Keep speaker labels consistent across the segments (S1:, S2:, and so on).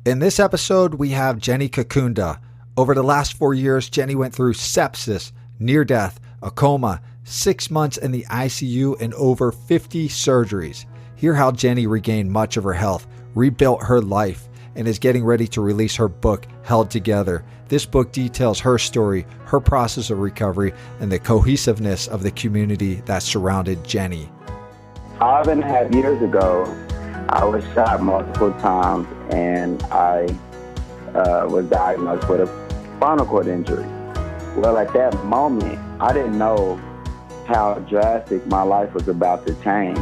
S1: In this episode, we have Jenny Qaqundah. Over the last 4 years, Jenny went through sepsis, near death, a coma, 6 months in the ICU, and over 50 surgeries. Hear how Jenny regained much of her health, rebuilt her life, and is getting ready to release her book, Held Together. This book details her story, her process of recovery, and the cohesiveness of the community that surrounded Jenny.
S2: 5.5 years ago, I was shot multiple times, and I was diagnosed with a spinal cord injury. Well, at that moment, I didn't know how drastic my life was about to change.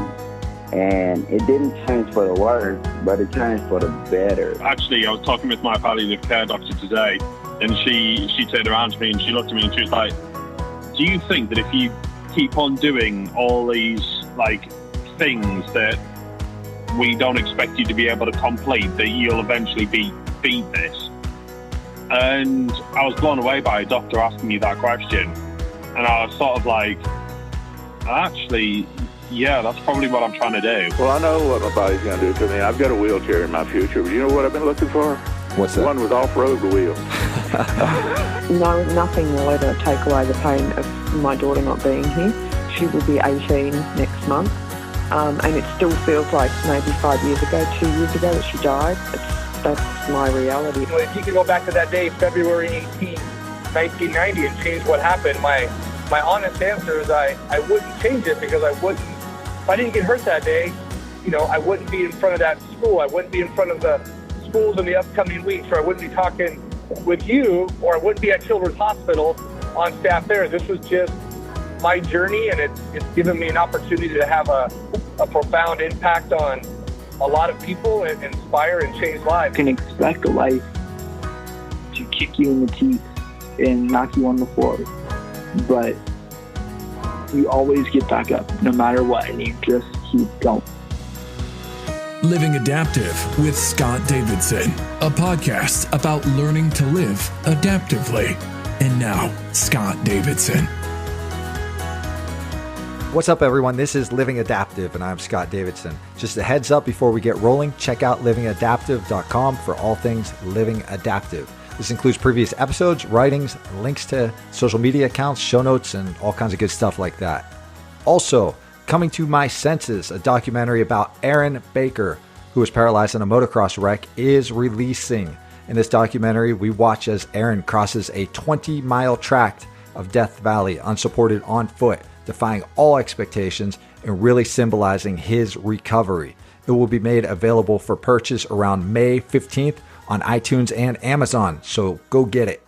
S2: And it didn't change for the worse, but it changed for the better.
S3: Actually, I was talking with my palliative care doctor today, and she turned around to me and she looked at me and she was like, do you think that if you keep on doing all these things that we don't expect you to be able to complete, that you'll eventually beat this? And I was blown away by a doctor asking me that question. And I was sort of like, actually, yeah, that's probably what I'm trying to do.
S4: Well, I know what my body's going to do to me. I've got a wheelchair in my future. You know what I've been looking for?
S1: What's that?
S4: One with off-road wheels.
S5: No, nothing will ever take away the pain of my daughter not being here. She will be 18 next month. And it still feels like maybe 5 years ago, 2 years ago that she died. That's my reality.
S6: Well, if you could go back to that day, February 18, 1990, and change what happened, my honest answer is I wouldn't change it, because if I didn't get hurt that day, I wouldn't be in front of that school. I wouldn't be in front of the schools in the upcoming weeks, or I wouldn't be talking with you, or I wouldn't be at Children's Hospital on staff there. This was just my journey, and it's given me an opportunity to have a profound impact on a lot of people and inspire and change lives.
S7: You can expect life to kick you in the teeth and knock you on the floor, but you always get back up no matter what, and you just keep going.
S8: Living Adaptive with Scott Davidson, a podcast about learning to live adaptively. And now, Scott Davidson.
S1: What's up, everyone? This is Living Adaptive, and I'm Scott Davidson. Just a heads up before we get rolling, check out livingadaptive.com for all things Living Adaptive. This includes previous episodes, writings, links to social media accounts, show notes, and all kinds of good stuff like that. Also, Coming to My Senses, a documentary about Aaron Baker, who was paralyzed in a motocross wreck, is releasing. In this documentary, we watch as Aaron crosses a 20-mile tract of Death Valley, unsupported on foot, defying all expectations and really symbolizing his recovery. It will be made available for purchase around May 15th on iTunes and Amazon, so go get it.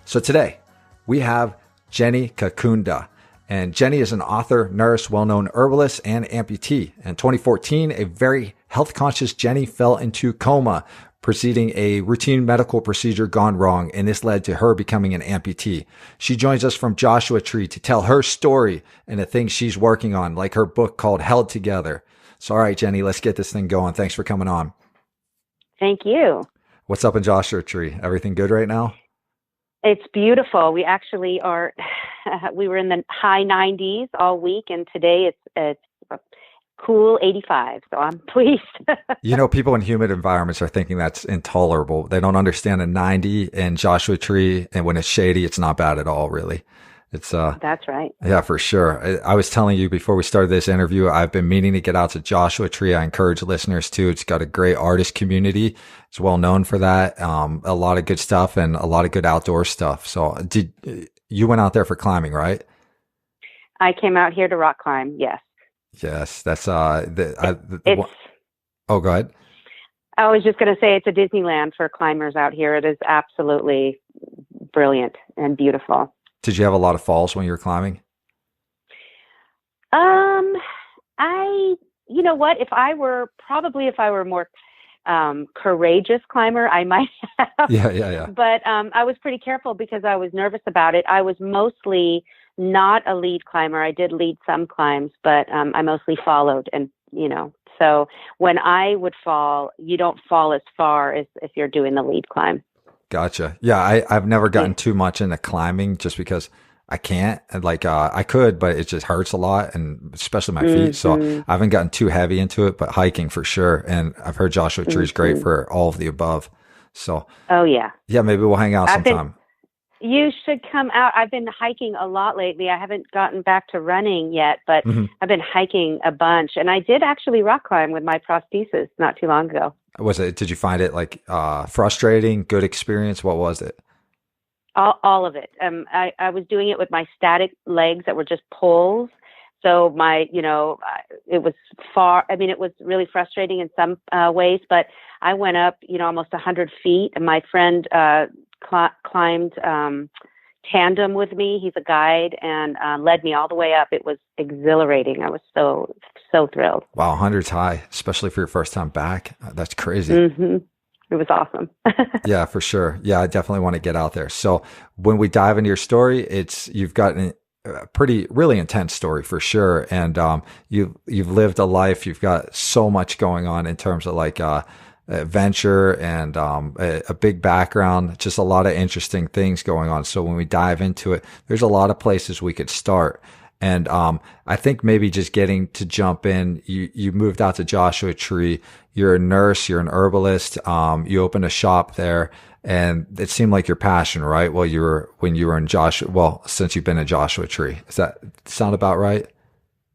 S1: So today, we have Jenny Qaqundah. And Jenny is an author, nurse, well-known herbalist, and amputee. In 2014, a very health-conscious Jenny fell into coma, preceding a routine medical procedure gone wrong, and this led to her becoming an amputee. She joins us from Joshua Tree to tell her story and the things she's working on, like her book called Held Together. So, all right, Jenny, let's get this thing going. Thanks for coming on.
S9: Thank you.
S1: What's up in Joshua Tree? Everything good right now?
S9: It's beautiful. We actually are, we were in the high 90s all week, and today it's cool 85. So I'm pleased.
S1: People in humid environments are thinking that's intolerable. They don't understand a 90 in Joshua Tree, and when it's shady, it's not bad at all, really.
S9: That's right.
S1: Yeah, for sure. I was telling you before we started this interview, I've been meaning to get out to Joshua Tree. I encourage listeners to. It's got a great artist community. It's well known for that. A lot of good stuff and a lot of good outdoor stuff. So you went out there for climbing, right?
S9: I came out here to rock climb. Yes.
S1: Yes. That's,
S9: oh,
S1: go ahead.
S9: I was just going to say it's a Disneyland for climbers out here. It is absolutely brilliant and beautiful.
S1: Did you have a lot of falls when you were climbing?
S9: You know what? If I were more courageous climber, I might have.
S1: Yeah.
S9: But I was pretty careful because I was nervous about it. I was mostly not a lead climber. I did lead some climbs, but I mostly followed. And, so when I would fall, you don't fall as far as if you're doing the lead climb.
S1: Gotcha. Yeah, I've never gotten too much into climbing just because I can't. I could, but it just hurts a lot, and especially my feet. So I haven't gotten too heavy into it, but hiking for sure. And I've heard Joshua Tree is great for all of the above. So,
S9: oh yeah,
S1: yeah, maybe we'll hang out sometime.
S9: You should come out. I've been hiking a lot lately. I haven't gotten back to running yet, but I've been hiking a bunch. And I did actually rock climb with my prosthesis not too long ago.
S1: Did you find it like frustrating, good experience? What was it?
S9: All of it. I was doing it with my static legs that were just poles. So it was it was really frustrating in some ways, but I went up, almost 100 feet, and my friend climbed tandem with me. He's a guide and led me all the way up. It was exhilarating. I was so thrilled.
S1: Wow, 100's high, especially for your first time back. That's crazy.
S9: Mm-hmm. It was awesome.
S1: Yeah, for sure. Yeah, I definitely want to get out there. So when we dive into your story, you've got a really intense story for sure. And you've lived a life. You've got so much going on in terms of like adventure and a big background, just a lot of interesting things going on. So when we dive into it, there's a lot of places we could start. And I think maybe just getting to jump in, you moved out to Joshua Tree. You're a nurse, you're an herbalist. You opened a shop there, and it seemed like your passion, right? When you were in since you've been in Joshua Tree. Does that sound about right?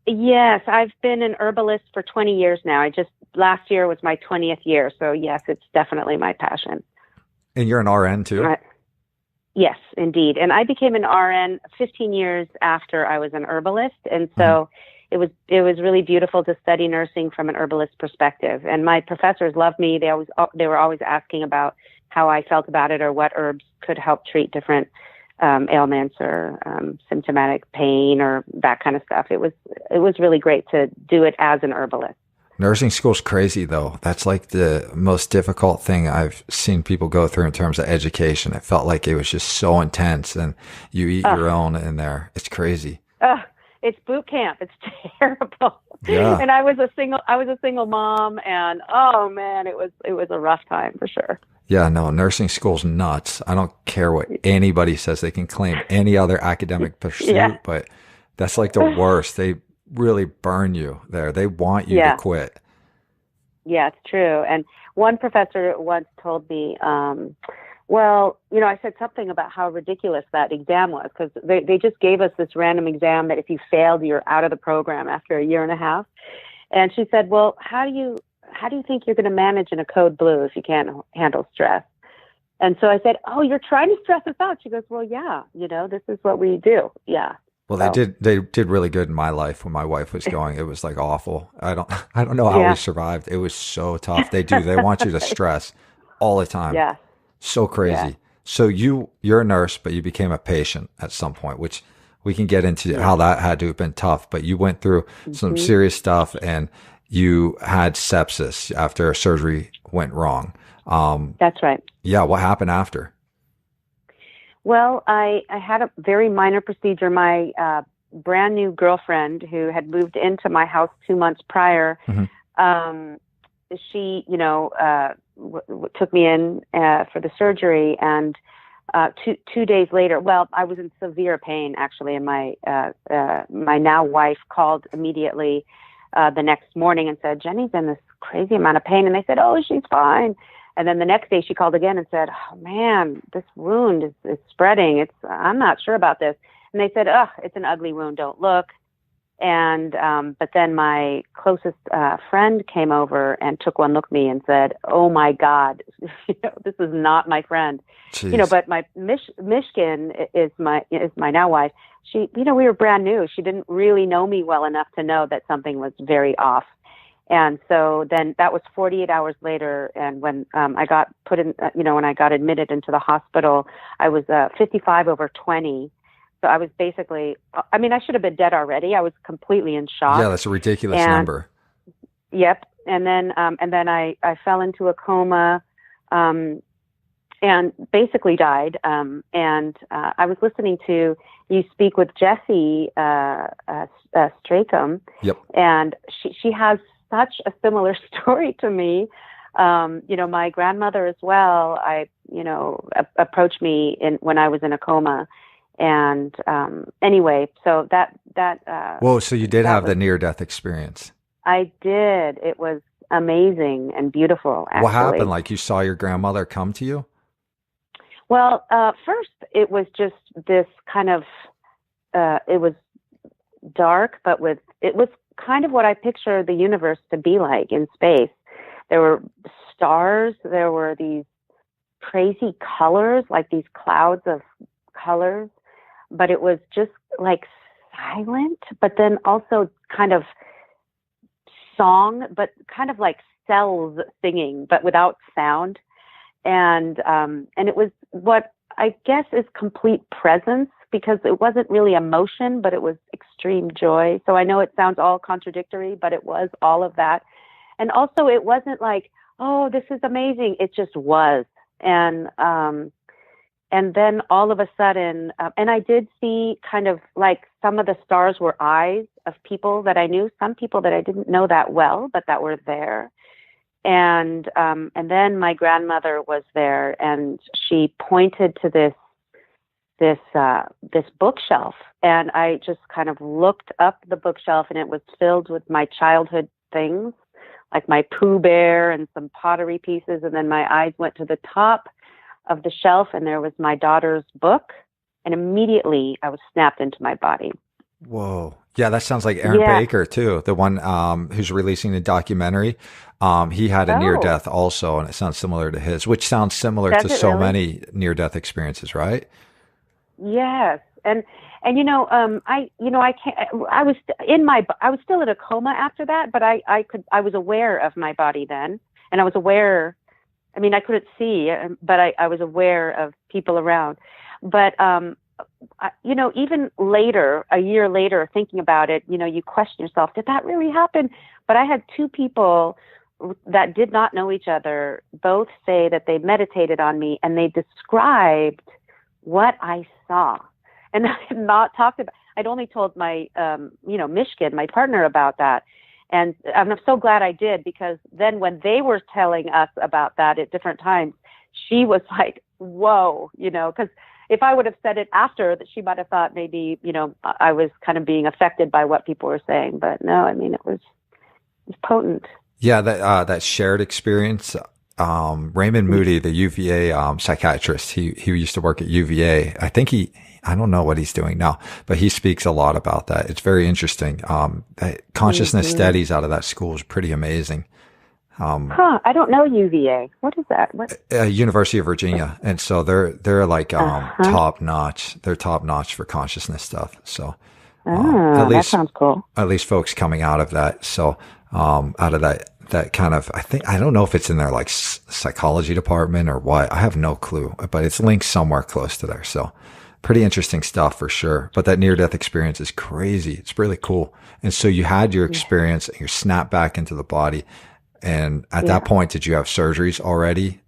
S9: Yes, I've been an herbalist for 20 years now. Last year was my 20th year. So yes, it's definitely my passion. And
S1: you're an RN too?
S9: Yes, indeed. And I became an RN 15 years after I was an herbalist. And so it was really beautiful to study nursing from an herbalist perspective. And my professors loved me. They were always asking about how I felt about it or what herbs could help treat different ailments or symptomatic pain or that kind of stuff. It was really great to do it as an herbalist.
S1: Nursing school's crazy though. That's like the most difficult thing I've seen people go through in terms of education. It felt like it was just so intense, and you eat your own in there. It's crazy.
S9: It's boot camp. It's terrible.
S1: Yeah.
S9: And I was a single mom, and oh man, it was a rough time for sure.
S1: Yeah, no, nursing school's nuts. I don't care what anybody says. They can claim any other academic pursuit, but that's like the worst. They really burn you there. They want you to quit.
S9: Yeah, it's true. And one professor once told me, I said something about how ridiculous that exam was, because they just gave us this random exam that if you failed, you're out of the program after a year and a half. And she said, well, how do you think you're going to manage in a code blue if you can't handle stress? And so I said, oh, you're trying to stress us out. She goes, well, yeah, this is what we do. Yeah.
S1: Well, they did really good in my life when my wife was going. It was like awful. I don't know how we survived. It was so tough. They want you to stress all the time.
S9: Yeah.
S1: So crazy. Yeah. So you're a nurse, but you became a patient at some point, which we can get into how that had to have been tough. But you went through some serious stuff, and you had sepsis after a surgery went wrong.
S9: That's right.
S1: Yeah. What happened after?
S9: Well, I had a very minor procedure. My brand new girlfriend, who had moved into my house 2 months prior, she, took me in for the surgery, and 2 days later, I was in severe pain actually, and my now wife called immediately the next morning and said, Jenny's in this crazy amount of pain, and they said, oh, she's fine. And then the next day she called again and said, oh man, this wound is spreading. I'm not sure about this. And they said, it's an ugly wound. Don't look. And, but then my closest friend came over and took one look at me and said, oh my God, this is not my friend.
S1: Jeez.
S9: But my Mishkin is my now wife. She, we were brand new. She didn't really know me well enough to know that something was very off. And so then that was 48 hours later. And when I got put in, when I got admitted into the hospital, I was 55 over 20. So I was basically, I should have been dead already. I was completely in shock.
S1: Yeah, that's a ridiculous number.
S9: Yep. And then I fell into a coma and basically died. And I was listening to you speak with Jessie Stracum.
S1: Yep.
S9: And she has such a similar story to me. My grandmother as well, approached me when I was in a coma. And anyway, so that
S1: whoa, so you did have the near-death experience.
S9: I did. It was amazing and beautiful, actually.
S1: What happened? Like you saw your grandmother come to you?
S9: Well, first it was just this kind of, it was dark, but it was kind of what I picture the universe to be like in space. There were stars, there were these crazy colors, like these clouds of colors, but it was just like silent, but then also kind of song, but kind of like cells singing, but without sound. And it was what I guess is complete presence, because it wasn't really emotion, but it was extreme joy. So I know it sounds all contradictory, but it was all of that. And also it wasn't like, oh, this is amazing. It just was. And then all of a sudden, and I did see kind of like some of the stars were eyes of people that I knew, some people that I didn't know that well, but that were there. And then my grandmother was there, and she pointed to this bookshelf, and I just kind of looked up the bookshelf, and it was filled with my childhood things, like my Pooh Bear and some pottery pieces. And then my eyes went to the top of the shelf, and there was my daughter's book, and immediately I was snapped into my body.
S1: Whoa. Yeah, that sounds like Aaron Baker too, the one who's releasing the documentary. He had a near death also, and it sounds similar to his, which sounds similar to so many near death experiences, right?
S9: Yes. And I was still in a coma after that, but I was aware of my body then, and I was aware, I mean, I couldn't see, but I was aware of people around. But, even later, a year later, thinking about it, you question yourself, did that really happen? But I had two people that did not know each other both say that they meditated on me, and they described what I saw. And I had not talked about, I'd only told my, Mishkin, my partner, about that. And I'm so glad I did, because then when they were telling us about that at different times, she was like, whoa, because if I would have said it after, that she might have thought maybe, I was kind of being affected by what people were saying. But no, I mean, it was potent. Yeah,
S1: that shared experience. Raymond Moody, the UVA psychiatrist, he used to work at UVA. I think I don't know what he's doing now, but he speaks a lot about that. It's very interesting. That consciousness studies out of that school is pretty amazing.
S9: I don't know UVA. What is that?
S1: University of Virginia. And so they're like top notch. They're top notch for consciousness stuff. So
S9: at least, that sounds cool.
S1: At least folks coming out of that. So out of that kind of, I don't know if it's in their like psychology department or what. I have no clue, but it's linked somewhere close to there. So pretty interesting stuff for sure. But that near death experience is crazy. It's really cool. And so you had your experience and you're snapped back into the body. And at that point, did you have surgeries already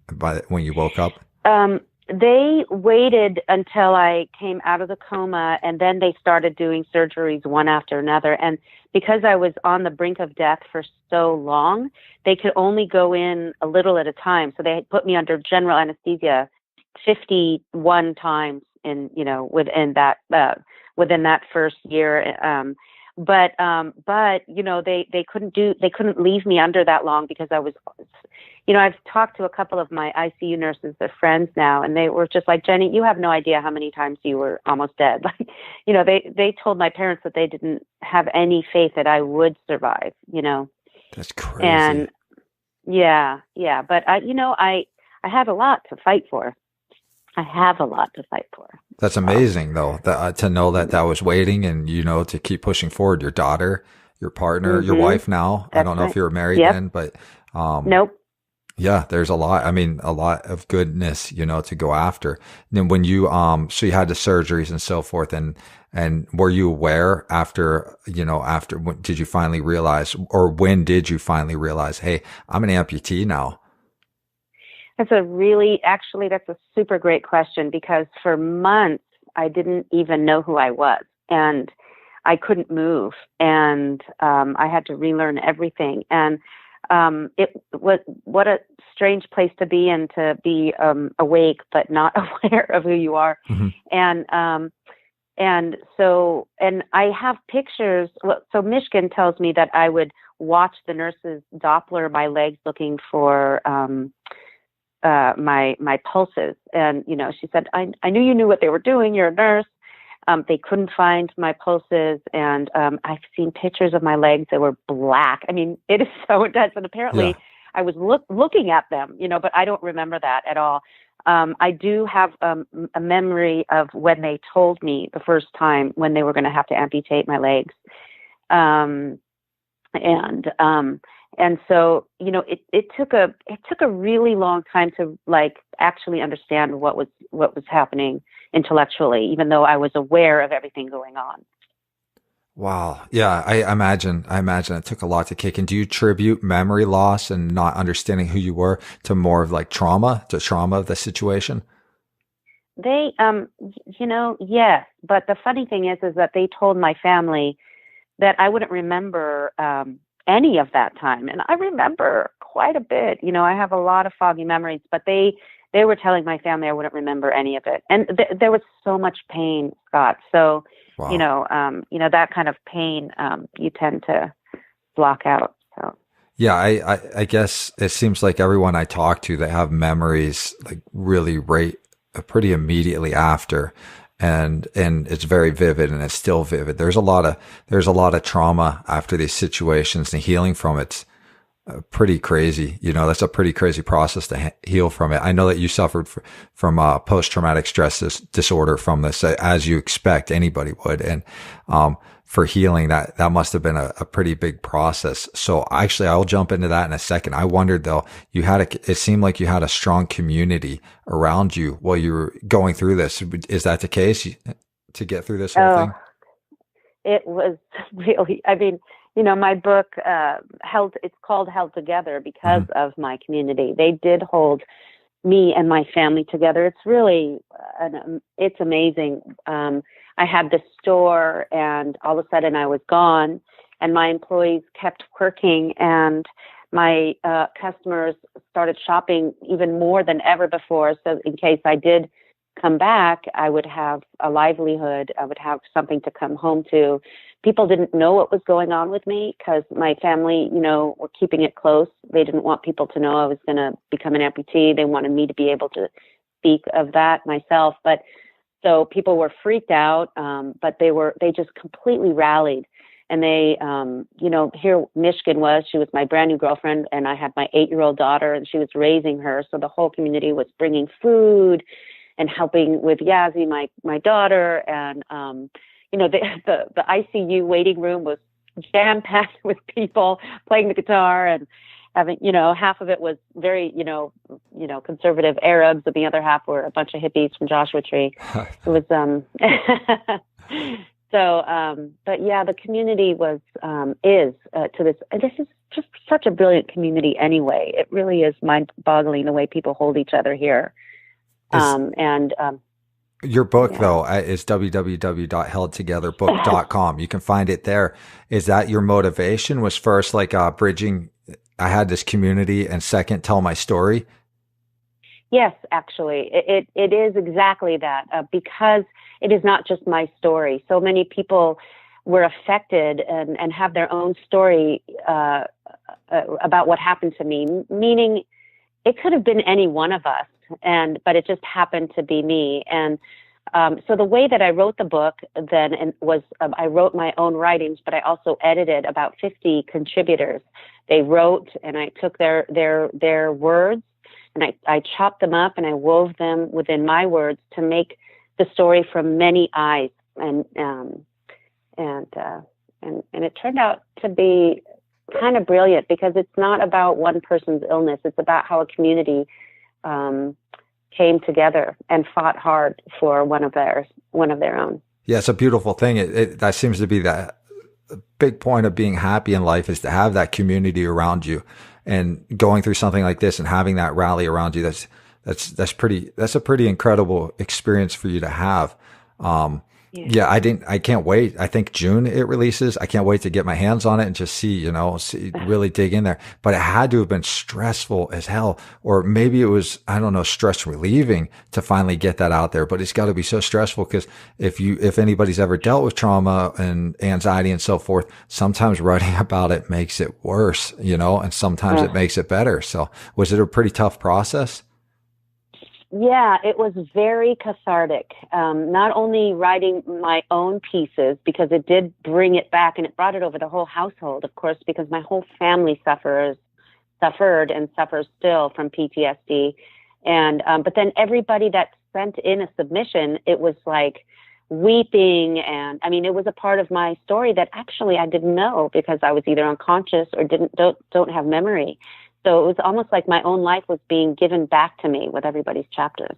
S1: when you woke up?
S9: They waited until I came out of the coma, and then they started doing surgeries one after another. And because I was on the brink of death for so long, they could only go in a little at a time. So they put me under general anesthesia 51 times within that first year. But they couldn't leave me under that long, because I was, I've talked to a couple of my ICU nurses, they're friends now, and they were just like, Jenny, you have no idea how many times you were almost dead. Like, they told my parents that they didn't have any faith that I would survive,
S1: That's crazy.
S9: And yeah. But I had a lot to fight for. I have a lot to fight for.
S1: That's amazing, though, to know that was waiting, and, to keep pushing forward. Your daughter, your partner, your wife now. I don't know if you were married then, but
S9: nope.
S1: Yeah, there's a lot. I mean, a lot of goodness, to go after. And then when you, so you had the surgeries and so forth, and were you aware after did you finally realize, or when did you finally realize, hey, I'm an amputee now?
S9: That's a super great question, because for months I didn't even know who I was, and I couldn't move, and I had to relearn everything. And it was, what a strange place to be in, to be awake but not aware of who you are. Mm-hmm. And I have pictures. So Mishkin tells me that I would watched the nurses Doppler my legs looking for my pulses. And, she said, I knew you knew what they were doing. You're a nurse. They couldn't find my pulses. And I've seen pictures of my legs that were black. I mean, it is so intense. And apparently I was looking at them, but I don't remember that at all. I do have a memory of when they told me the first time when they were going to have to amputate my legs. And so, it took a really long time to actually understand what was happening intellectually, even though I was aware of everything going on.
S1: Wow. Yeah. I imagine it took a lot to kick in. Do you attribute memory loss and not understanding who you were to more of trauma of the situation?
S9: They, yes. But the funny thing is that they told my family that I wouldn't remember, any of that time. And I remember quite a bit. I have a lot of foggy memories, but they were telling my family I wouldn't remember any of it. And there was so much pain, Scott. So, wow. That kind of pain, you tend to block out. So.
S1: Yeah, I guess it seems like everyone I talk to, they have memories really pretty immediately after. And it's very vivid, and it's still vivid. There's a lot of trauma after these situations, and healing from it's pretty crazy. That's a pretty crazy process to heal from it. I know that you suffered from post-traumatic stress disorder from this, as you expect anybody would. And, for healing, that must have been a pretty big process. So actually, I'll jump into that in a second. I wondered though, it seemed like you had a strong community around you while you were going through this. Is that the case to get through this whole thing?
S9: It was really, my book, it's called Held Together because of my community. They did hold me and my family together. It's really, it's amazing. I had this store, and all of a sudden I was gone, and my employees kept working, and my customers started shopping even more than ever before. So in case I did come back, I would have a livelihood. I would have something to come home to. People didn't know what was going on with me because my family, were keeping it close. They didn't want people to know I was going to become an amputee. They wanted me to be able to speak of that myself. But so people were freaked out, but they just completely rallied. And they, here Michigan she was my brand new girlfriend, and I had my 8-year-old daughter, and she was raising her. So the whole community was bringing food and helping with Yazzie, my daughter. And, the ICU waiting room was jam-packed with people playing the guitar, and having, half of it was very, conservative Arabs, and the other half were a bunch of hippies from Joshua Tree. It was, but yeah, the community is this is just such a brilliant community anyway. It really is mind-boggling the way people hold each other here.
S1: Your book, though, is www.heldtogetherbook.com. You can find it there. Is that your motivation? Was first bridging, I had this community, and second, tell my story?
S9: Yes, actually. It is exactly that, because it is not just my story. So many people were affected and have their own story about what happened to me, meaning it could have been any one of us. But it just happened to be me. And so the way that I wrote the book then was I wrote my own writings, but I also edited about 50 contributors. They wrote, and I took their words, and I chopped them up, and I wove them within my words to make the story from many eyes. And it turned out to be kind of brilliant, because it's not about one person's illness. It's about how a community came together and fought hard for one of their own.
S1: Yeah, it's a beautiful thing. That seems to be the big point of being happy in life, is to have that community around you, and going through something like this and having that rally around you. That's a pretty incredible experience for you to have. Yeah, I can't wait. I think June it releases. I can't wait to get my hands on it and just see, really dig in there. But it had to have been stressful as hell. Or maybe it was, I don't know, stress relieving to finally get that out there. But it's got to be so stressful because if anybody's ever dealt with trauma and anxiety and so forth, sometimes writing about it makes it worse, and sometimes it makes it better. So was it a pretty tough process?
S9: Yeah, it was very cathartic. Not only writing my own pieces, because it did bring it back, and it brought it over the whole household, of course, because my whole family suffered and suffers still from PTSD. And but then everybody that sent in a submission, it was like weeping, and I mean, it was a part of my story that actually I didn't know because I was either unconscious or don't have memory. So it was almost like my own life was being given back to me with everybody's chapters.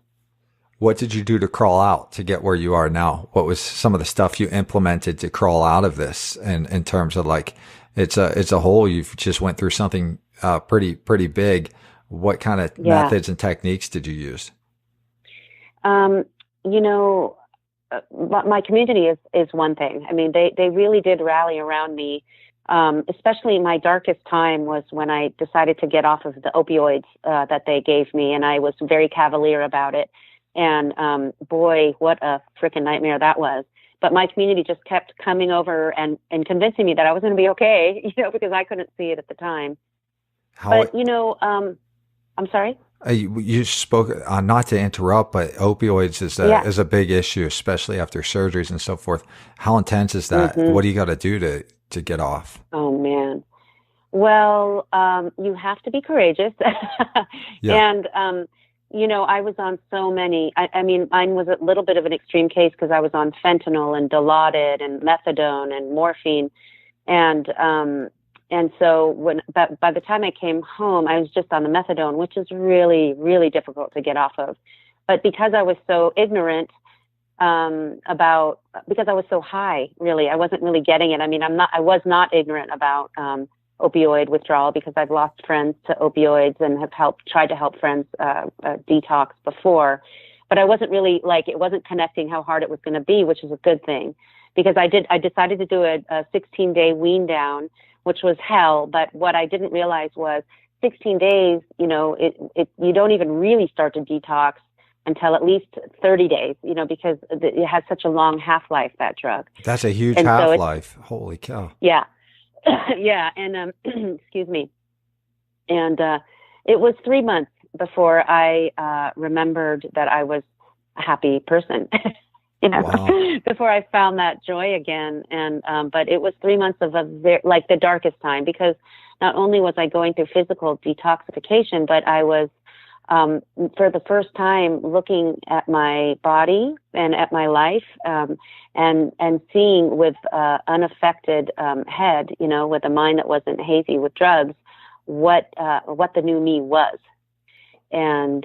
S1: What did you do to crawl out to get where you are now? What was some of the stuff you implemented to crawl out of this? And in terms of like, it's a whole, you've just went through something pretty big. What kind of methods and techniques did you use?
S9: My community is one thing. I mean, they really did rally around me. Especially my darkest time was when I decided to get off of the opioids that they gave me, and I was very cavalier about it. And boy, what a freaking nightmare that was. But my community just kept coming over and convincing me that I was going to be okay, because I couldn't see it at the time. I'm sorry?
S1: You spoke, not to interrupt, but opioids is a big issue, especially after surgeries and so forth. How intense is that? Mm-hmm. What do you got to do to get off?
S9: Oh, man. Well, you have to be courageous. And, I was on so many, I mean, mine was a little bit of an extreme case because I was on fentanyl and Dilaudid and methadone and morphine. And so by the time I came home, I was just on the methadone, which is really, really difficult to get off of. But because I was so ignorant, because I was so high, really, I wasn't really getting it. I mean, I was not ignorant about opioid withdrawal because I've lost friends to opioids and have tried to help friends detox before, but I wasn't really it wasn't connecting how hard it was going to be, which is a good thing because I decided to do a 16-day wean down, which was hell. But what I didn't realize was 16 days, you don't even really start to detox until at least 30 days, because it has such a long half-life, that drug.
S1: That's a huge half-life. Holy cow.
S9: Yeah. Yeah. And, excuse me. And it was 3 months before I remembered that I was a happy person,
S1: Wow.
S9: before I found that joy again. And, but it was 3 months of the darkest time, because not only was I going through physical detoxification, but I was, for the first time, looking at my body and at my life, and seeing with unaffected head, with a mind that wasn't hazy with drugs, what the new me was. And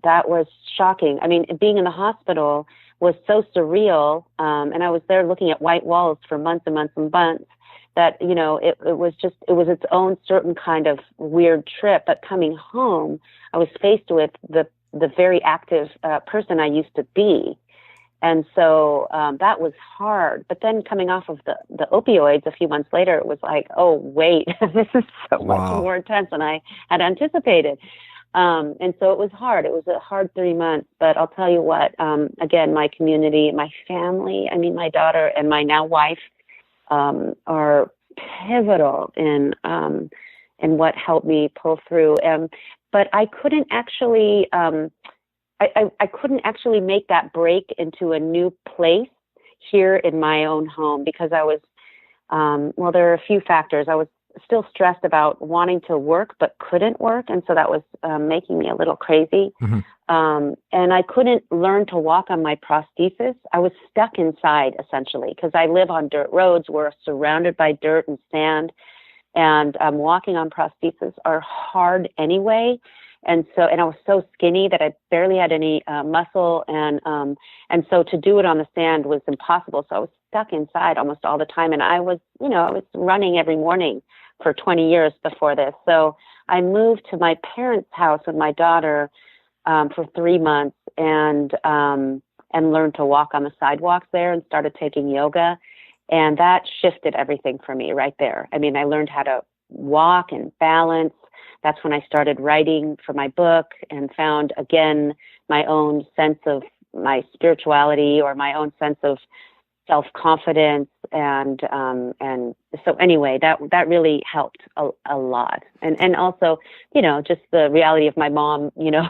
S9: that was shocking. I mean, being in the hospital was so surreal, and I was there looking at white walls for months and months and months, that, it was its own certain kind of weird trip. But coming home, I was faced with the very active person I used to be. And so that was hard. But then coming off of the opioids a few months later, it was like, oh, wait, this is so much more intense than I had anticipated. And so it was hard. It was a hard 3 months. But I'll tell you what, again, my community, my family, I mean, my daughter and my now wife, are pivotal in what helped me pull through. But I couldn't actually, I couldn't actually make that break into a new place here in my own home, because I was, there are a few factors. I was still stressed about wanting to work, but couldn't work. And so that was making me a little crazy. Mm-hmm. And I couldn't learn to walk on my prosthesis. I was stuck inside, essentially, because I live on dirt roads. We're surrounded by dirt and sand, and walking on prosthesis are hard anyway. And I was so skinny that I barely had any muscle, and so to do it on the sand was impossible. So I was stuck inside almost all the time, and I was running every morning for 20 years before this. So I moved to my parents' house with my daughter for 3 months, and and learned to walk on the sidewalks there and started taking yoga. And that shifted everything for me right there. I mean, I learned how to walk and balance. That's when I started writing for my book and found, again, my own sense of my spirituality, or my own sense of self-confidence. And so anyway, that really helped a lot. And also, you know, just the reality of my mom, you know,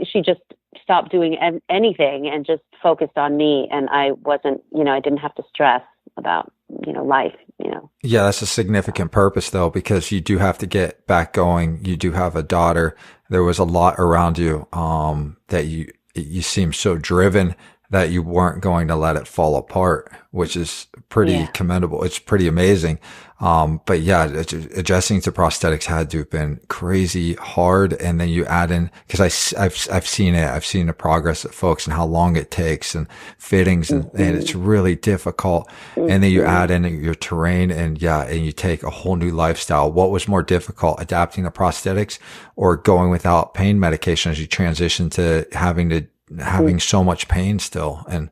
S9: she just stopped doing anything and just focused on me. And I wasn't, you know, I didn't have to stress about, you know, life, you know.
S1: Yeah, that's a significant purpose though, because you do have to get back going. You do have a daughter. There was a lot around you, that you seem so driven that you weren't going to let it fall apart, which is pretty commendable. It's pretty amazing. But yeah, adjusting to prosthetics had to have been crazy hard. And then you add in, cause I've seen it. I've seen the progress of folks and how long it takes and fittings and it's really difficult. And then you add in your terrain and you take a whole new lifestyle. What was more difficult, adapting to prosthetics or going without pain medication as you transition to having so much pain still? And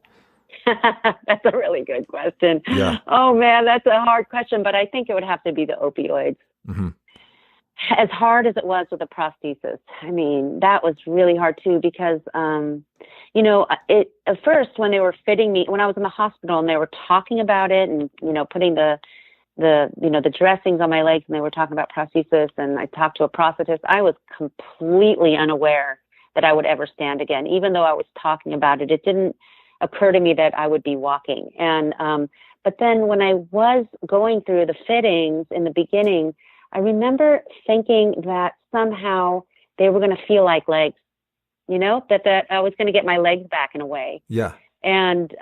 S9: that's a really good question.
S1: Yeah.
S9: Oh man, that's a hard question, but I think it would have to be the opioids.
S1: Mm-hmm.
S9: As hard as it was with the prosthesis, I mean, that was really hard too, because, you know, at first when they were fitting me, when I was in the hospital and they were talking about it and, you know, putting the dressings on my legs and they were talking about prosthesis, and I talked to a prosthetist, I was completely unaware that I would ever stand again. Even though I was talking about it, it didn't occur to me that I would be walking. And, but then when I was going through the fittings in the beginning, I remember thinking that somehow they were going to feel like legs, you know, that I was going to get my legs back in a way.
S1: Yeah.
S9: And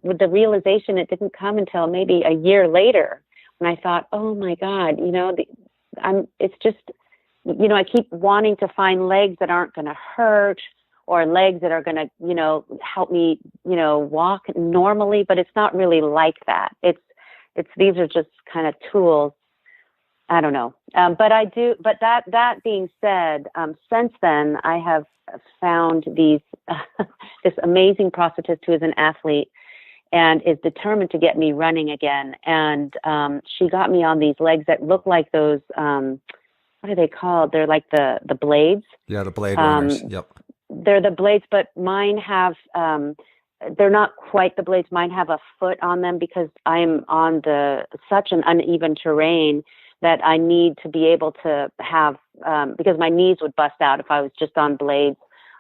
S9: with the realization, it didn't come until maybe a year later when I thought, oh my God, you know, it's just, you know, I keep wanting to find legs that aren't going to hurt, or legs that are going to, you know, help me, you know, walk normally, but it's not really like that. These are just kind of tools. I don't know. But that being said, since then I have found this amazing prosthetist who is an athlete and is determined to get me running again. And, she got me on these legs that look like those, what are they called? They're like the blades. Yeah, the blade runners. Yep. They're the blades, but mine have, they're not quite the blades. Mine have a foot on them because I'm on such an uneven terrain that I need to be able to have, because my knees would bust out if I was just on blades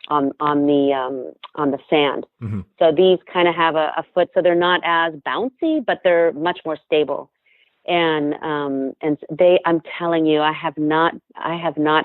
S9: on the sand. Mm-hmm. So these kind of have a foot, so they're not as bouncy, but they're much more stable. And I'm telling you, I have not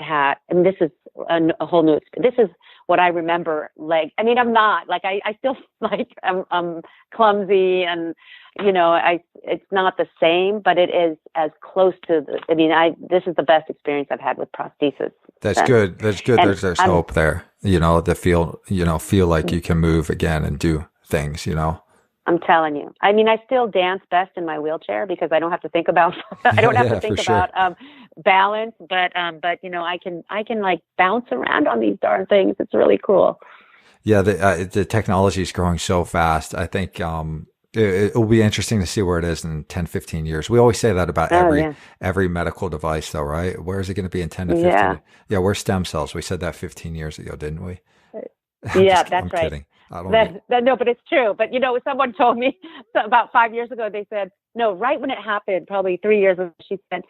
S9: had, and this is a whole new experience. This is what I remember. Like, I mean, I'm not like, I still like, I'm clumsy and, you know, it's not the same, but it is as close to this is the best experience I've had with prosthesis. That's good. That's good. And there's hope there, you know, to feel like you can move again and do things, you know. I'm telling you. I mean, I still dance best in my wheelchair because I don't have to think about about balance, but you know, I can like bounce around on these darn things. It's really cool. Yeah, the technology is growing so fast. I think it will be interesting to see where it is in 10, 15 years. We always say that about every medical device though, right? Where is it going to be in 10 to 15? Yeah, we're stem cells. We said that 15 years ago, didn't we? Yeah, that's right. Kidding. No, but it's true. But, you know, someone told me about 5 years ago, they said, no, right when it happened, probably 3 years ago, she said,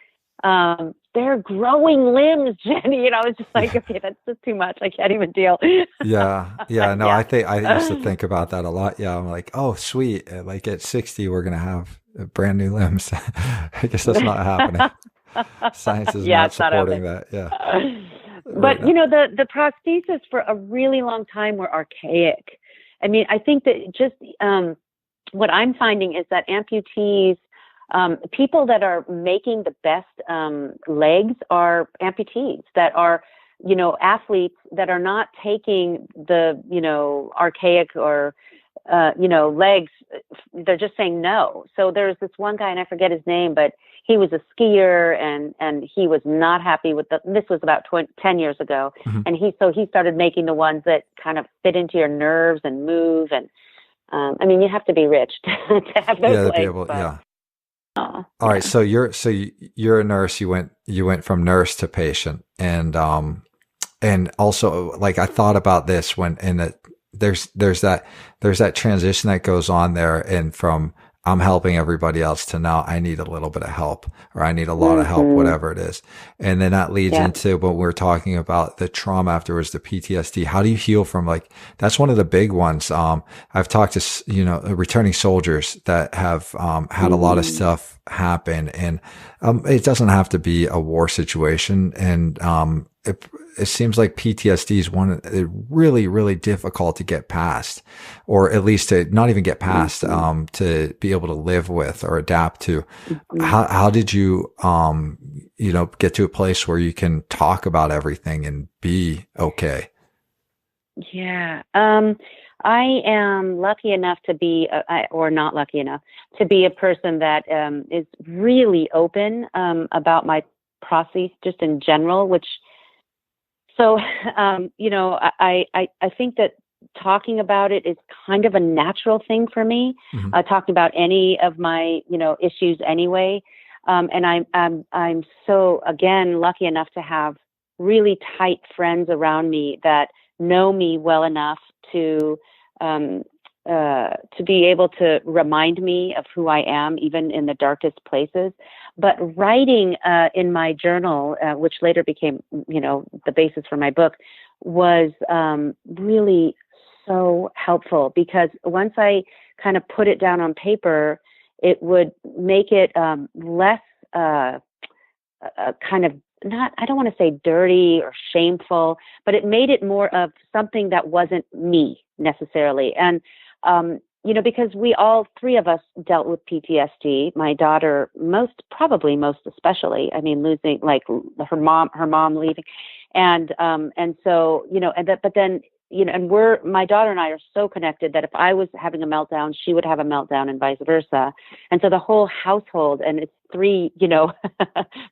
S9: they're growing limbs, Jenny. And I was just like, okay, that's just too much. I can't even deal. Yeah. No, I used to think about that a lot. Yeah. I'm like, oh, sweet. Like at 60, we're going to have brand new limbs. I guess that's not happening. Science is not supporting that. Yeah. But, you know, the prosthesis for a really long time were archaic. I mean, I think that just what I'm finding is that amputees, people that are making the best legs are amputees that are, you know, athletes that are not taking the, you know, archaic or, you know, legs. They're just saying no. So there's this one guy, and I forget his name, but he was a skier and he was not happy with this was about 10 years ago.
S1: Mm-hmm.
S9: And he started making the ones that kind of fit into your nerves and move. And, I mean, you have to be rich to have those legs.
S1: To be able,
S9: but,
S1: yeah.
S9: All
S1: right. So you're a nurse. You went from nurse to patient, and also, like, I thought about this when there's that transition that goes on there, and from I'm helping everybody else to now I need a little bit of help, or I need a lot of help, whatever it is. And then that leads into what we're talking about, the trauma afterwards, the PTSD. How do you heal from, like, that's one of the big ones. I've talked to, returning soldiers that have, had a lot of stuff happen, and, it doesn't have to be a war situation. And, it seems like PTSD is really, really difficult to get past, or at least to not even get past, to be able to live with or adapt to. How did you, get to a place where you can talk about everything and be okay?
S9: Yeah. I am lucky enough to be, or not lucky enough to be a person that, is really open, about my process just in general, which, so, I think that talking about it is kind of a natural thing for me, talking about any of my, issues anyway. And I'm so, again, lucky enough to have really tight friends around me that know me well enough to be able to remind me of who I am, even in the darkest places. But writing in my journal, which later became, the basis for my book, was really so helpful, because once I kind of put it down on paper, it would make it less kind of, not, I don't want to say dirty or shameful, but it made it more of something that wasn't me necessarily. And, because we all three of us dealt with PTSD. My daughter most especially, I mean, losing, like, her mom leaving. And so, but then, and my daughter and I are so connected that if I was having a meltdown, she would have a meltdown, and vice versa. And so the whole household, and it's three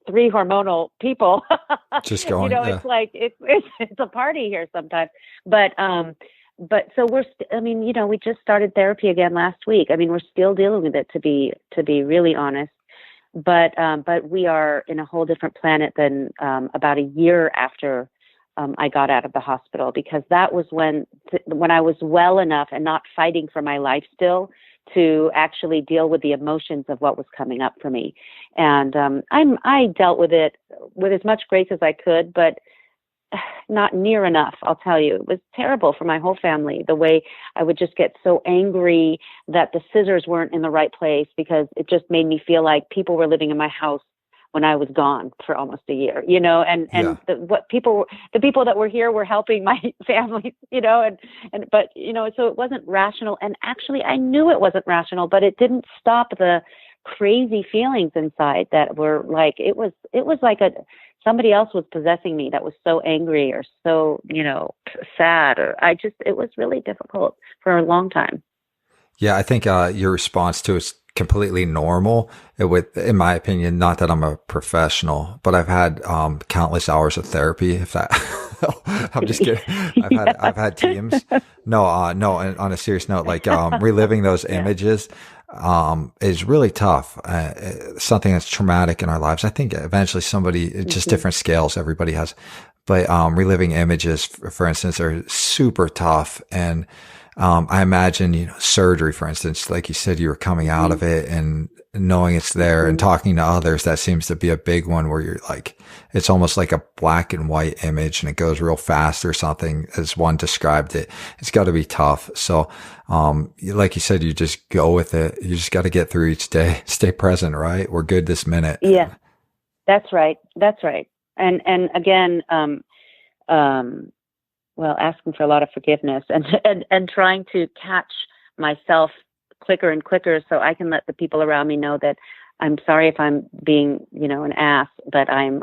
S9: hormonal people,
S1: just going,
S9: it's like, it's a party here sometimes. But so we just started therapy again last week. I mean, we're still dealing with it, to be really honest. But we are in a whole different planet than about a year after I got out of the hospital, because that was when I was well enough and not fighting for my life still to actually deal with the emotions of what was coming up for me. And I dealt with it with as much grace as I could, but not near enough, I'll tell you. It was terrible for my whole family, the way I would just get so angry that the scissors weren't in the right place, because it just made me feel like people were living in my house when I was gone for almost a year, the people that were here were helping my family, but so it wasn't rational. And actually I knew it wasn't rational, but it didn't stop the crazy feelings inside that were like, it was like somebody else was possessing me that was so angry or so, sad, or it was really difficult for a long time.
S1: Yeah. I think, your response to it's completely normal, in my opinion. Not that I'm a professional, but I've had, countless hours of therapy. If that, I'm just kidding. I've had teams. No, and on a serious note, like, reliving those images, is really tough. Something that's traumatic in our lives. I think eventually it's just different scales everybody has, but, reliving images, for instance, are super tough. And, I imagine, surgery, for instance, like you said, you were coming out of it and knowing it's there and talking to others. That seems to be a big one, where you're like, it's almost like a black and white image and it goes real fast or something, as one described it. It's got to be tough. So, like you said, you just go with it. You just got to get through each day, stay present, right? We're good this minute.
S9: Yeah, that's right. And again, asking for a lot of forgiveness and trying to catch myself quicker and quicker, so I can let the people around me know that I'm sorry if I'm being, an ass, but I'm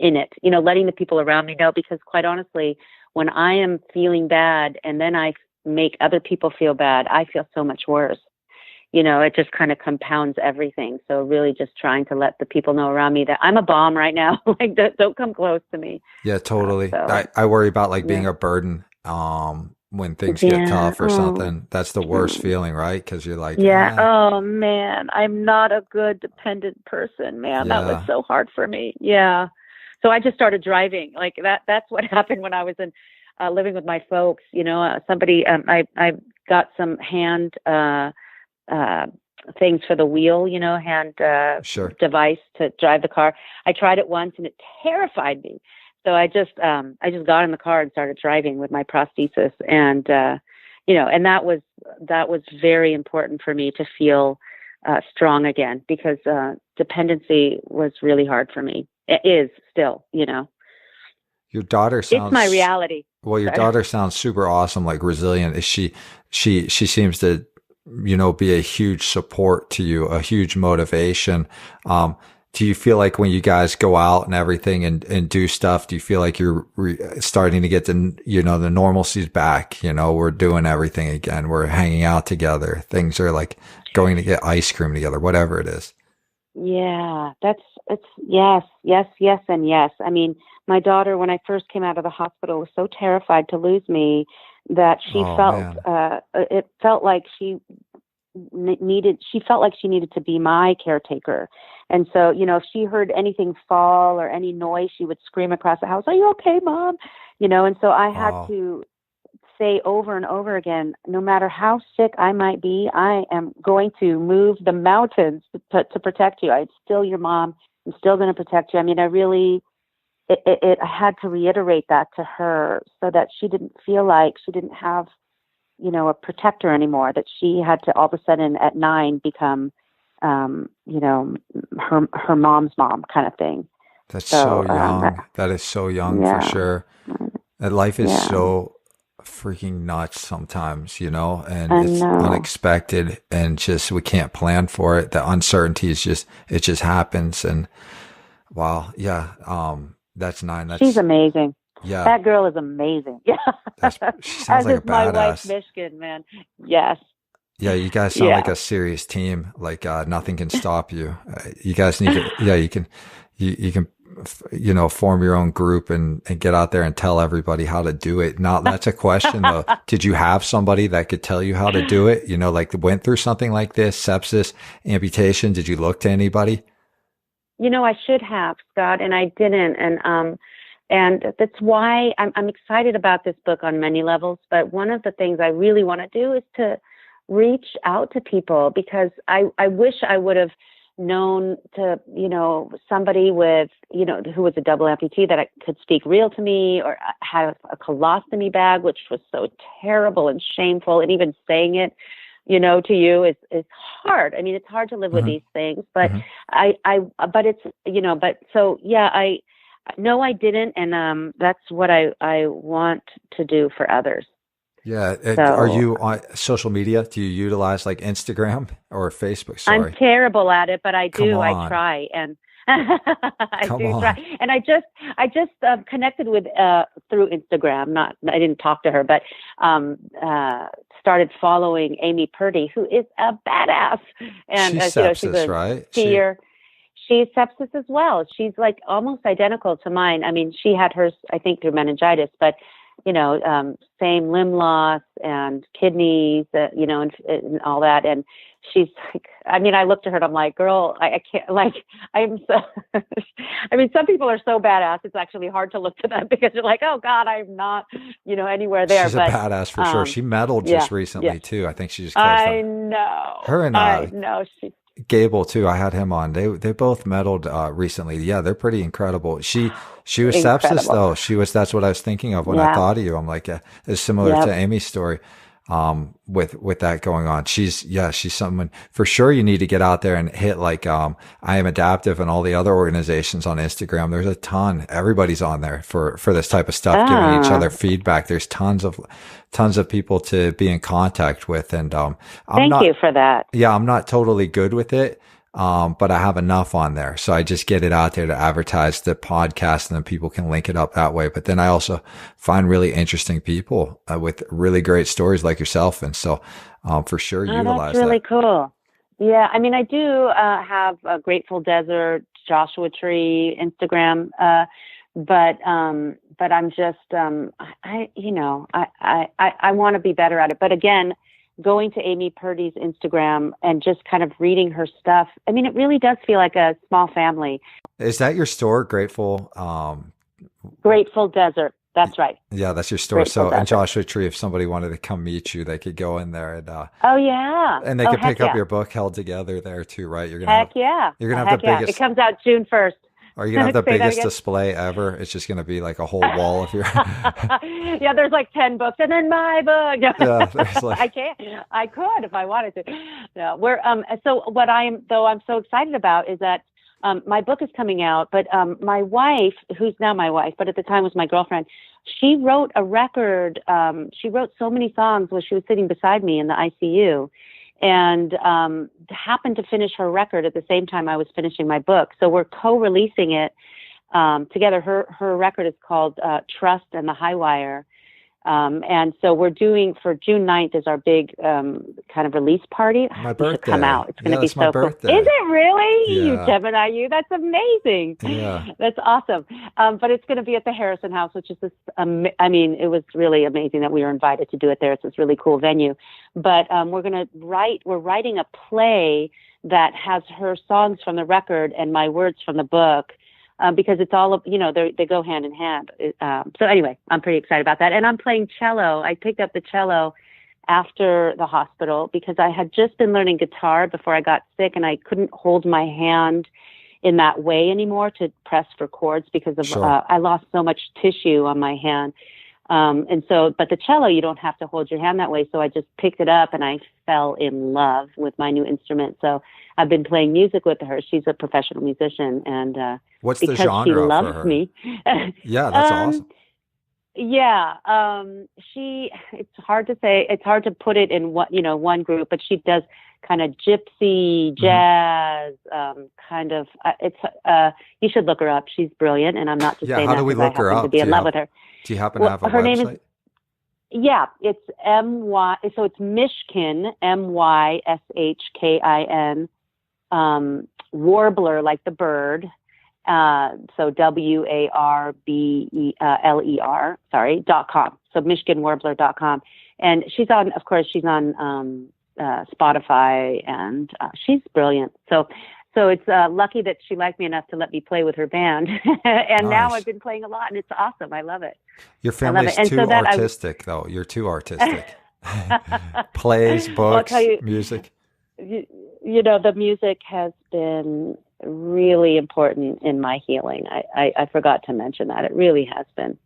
S9: in it, letting the people around me know, because quite honestly, when I am feeling bad and then I make other people feel bad, I feel so much worse. it just kind of compounds everything. So really just trying to let the people know around me that I'm a bomb right now. Like, don't come close to me.
S1: Yeah, totally. I worry about like being a burden when things get tough or something. That's the worst feeling, right? Because you're like,
S9: oh man, I'm not a good dependent person, man. That was so hard for me. Yeah. So I just started driving. Like that's what happened when I was in living with my folks. Somebody, I got some hand things for the wheel, hand device to drive the car. I tried it once and it terrified me. So I just got in the car and started driving with my prosthesis, and and that was very important for me to feel strong again, because dependency was really hard for me. It is still,
S1: Your daughter sounds.
S9: It's my reality.
S1: Well, your daughter sounds super awesome, like resilient. Is she seems to, be a huge support to you, a huge motivation. Do you feel like when you guys go out and everything and do stuff, do you feel like you're starting to get the normalcy's back? We're doing everything again. We're hanging out together. Things are like going to get ice cream together, whatever it is.
S9: Yeah, it's yes, and yes. I mean, my daughter, when I first came out of the hospital, was so terrified to lose me that she it felt like she needed to be my caretaker. And so, if she heard anything fall or any noise, she would scream across the house, "Are you okay, Mom?" And so I had to say over and over again, no matter how sick I might be, I am going to move the mountains to protect you. I'm still your mom. I'm still going to protect you. I mean, I had to reiterate that to her so that she didn't feel like she didn't have, a protector anymore, that she had to all of a sudden at 9 become, her mom's mom kind of thing.
S1: That's so young. That is so young for sure. And life is so freaking nuts sometimes, and it's unexpected and just, we can't plan for it. The uncertainty is it just happens. And wow. Yeah. That's 9.
S9: She's amazing.
S1: Yeah.
S9: That girl is amazing. Yeah.
S1: She sounds like a badass.
S9: My wife, Michigan, man. Yes.
S1: Yeah. You guys sound like a serious team. Like, nothing can stop you. You guys need to, you can, form your own group and get out there and tell everybody how to do it. Now, that's a question though. Did you have somebody that could tell you how to do it? Like went through something like this, sepsis, amputation. Did you look to anybody?
S9: I should have, Scott, and I didn't. And that's why I'm excited about this book on many levels. But one of the things I really want to do is to reach out to people, because I wish I would have known to, somebody with, who was a double amputee that could speak real to me, or had a colostomy bag, which was so terrible and shameful. And even saying it, to you is hard. I mean, it's hard to live with these things, but no, I didn't. And, that's what I want to do for others.
S1: Yeah. Are you on social media? Do you utilize like Instagram or Facebook? Sorry.
S9: I'm terrible at it, but I do. I try. And I try. And I just connected with, through Instagram. I didn't talk to her, but, started following Amy Purdy, who is a badass. And
S1: she's sepsis,
S9: she's a
S1: right?
S9: She's sepsis as well. She's like almost identical to mine. I mean, she had hers, I think, through meningitis, but same limb loss and kidneys, and all that. And she's like, I mean, I looked at her and I'm like, girl, I can't, like, I'm so, I mean, some people are so badass. It's actually hard to look to them because you're like, oh God, I'm not, anywhere there.
S1: She's a badass for sure. She medaled just recently too. I think she just, I
S9: know.
S1: Her and
S9: I know.
S1: Gable too. I had him on. They both medaled recently. Yeah, they're pretty incredible. She was sepsis though. That's what I was thinking of when I thought of you. I'm like, it's similar to Amy's story. With that going on, she's someone for sure you need to get out there and hit like, I Am Adaptive and all the other organizations on Instagram. There's a ton. Everybody's on there for this type of stuff, giving each other feedback. There's tons of people to be in contact with. And,
S9: thank you for that.
S1: Yeah. I'm not totally good with it. But I have enough on there. So I just get it out there to advertise the podcast, and then people can link it up that way. But then I also find really interesting people with really great stories like yourself. And so, for sure, utilize
S9: that's really
S1: that.
S9: Cool. Yeah, I mean, I do have a Grateful Desert, Joshua Tree, Instagram, but I'm just I want to be better at it. But again, going to Amy Purdy's Instagram and just kind of reading her stuff, I mean, it really does feel like a small family.
S1: Is that your store, Grateful?
S9: Grateful Desert. That's right.
S1: Yeah, that's your store.
S9: Grateful
S1: So in
S9: Desert.
S1: Joshua Tree, if somebody wanted to come meet you, they could go in there and
S9: Oh yeah,
S1: and they could
S9: heck
S1: pick up
S9: yeah.
S1: your book, Held Together, there too, right? You're
S9: Heck yeah.
S1: You're gonna
S9: Heck
S1: have the
S9: yeah.
S1: biggest.
S9: It comes out June 1st.
S1: Are you gonna have the
S9: Say that
S1: biggest
S9: again?
S1: display ever? It's just gonna be like a whole wall of your.
S9: Yeah, there's like 10 books, and then my book.
S1: Yeah, there's like.
S9: I can't. I could if I wanted to. No, we're so what I'm so excited about is that my book is coming out, but my wife, who's now my wife, but at the time was my girlfriend, she wrote a record. She wrote so many songs while she was sitting beside me in the ICU, and happened to finish her record at the same time I was finishing my book. So we're co-releasing it together. Her record is called Trust and the High Wire. And so we're doing for June 9th is our big kind of release party.
S1: My birthday.
S9: Come out. It's going to be
S1: that's my
S9: so
S1: birthday.
S9: cool. Is it really?
S1: Yeah.
S9: You Gemini, you? That's amazing.
S1: Yeah.
S9: That's awesome. But it's going to be at the Harrison House, which is this. I mean, it was really amazing that we were invited to do it there. It's this really cool venue. But we're writing a play that has her songs from the record and my words from the book. Because it's all, they go hand in hand. So anyway, I'm pretty excited about that. And I'm playing cello. I picked up the cello after the hospital because I had just been learning guitar before I got sick, and I couldn't hold my hand in that way anymore to press for chords because of
S1: Sure.
S9: I lost so much tissue on my hand. But the cello, you don't have to hold your hand that way. So I just picked it up and I fell in love with my new instrument. So I've been playing music with her. She's a professional musician, and
S1: What's the
S9: because
S1: genre
S9: she
S1: for
S9: loves
S1: her?
S9: me.
S1: Yeah, that's awesome.
S9: Yeah. It's hard to say. It's hard to put it in one group, but she does kind of gypsy jazz, kind of, you should look her up. She's brilliant. And I'm not just saying
S1: how
S9: that
S1: do we
S9: because
S1: look
S9: I
S1: her
S9: happen
S1: up?
S9: to be in love with her.
S1: Do you happen to have a
S9: her
S1: website?
S9: name is, yeah, it's M-Y, so it's Mishkin, M-Y-S-H-K-I-N, Warbler, like the bird. So WARBLER, .com. So MishkinWarbler.com. And she's on Spotify, and she's brilliant. So it's lucky that she liked me enough to let me play with her band. And now
S1: Nice.
S9: I've been playing a lot, and it's awesome. I love it.
S1: Your family's
S9: And
S1: too
S9: so that
S1: artistic, though. You're too artistic. Plays,
S9: Well, I'll
S1: books,
S9: tell you,
S1: music.
S9: The music has been really important in my healing. I forgot to mention that. It really has been.